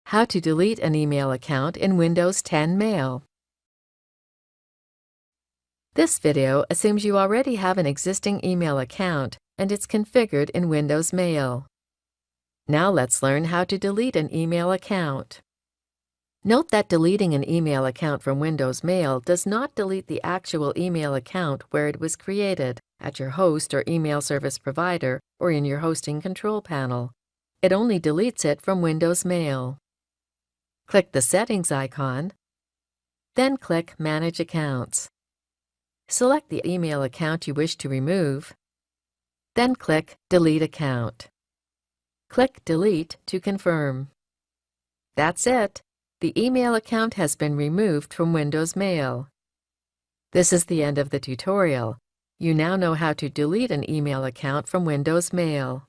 How to delete an email account in Windows 10 Mail. This video assumes you already have an existing email account and it's configured in Windows Mail. Now let's learn how to delete an email account. Note that deleting an email account from Windows Mail does not delete the actual email account where it was created, at your host or email service provider or in your hosting control panel. It only deletes it from Windows Mail. Click the Settings icon, then click Manage Accounts. Select the email account you wish to remove, then click Delete Account. Click Delete to confirm. That's it. The email account has been removed from Windows Mail. This is the end of the tutorial. You now know how to delete an email account from Windows Mail.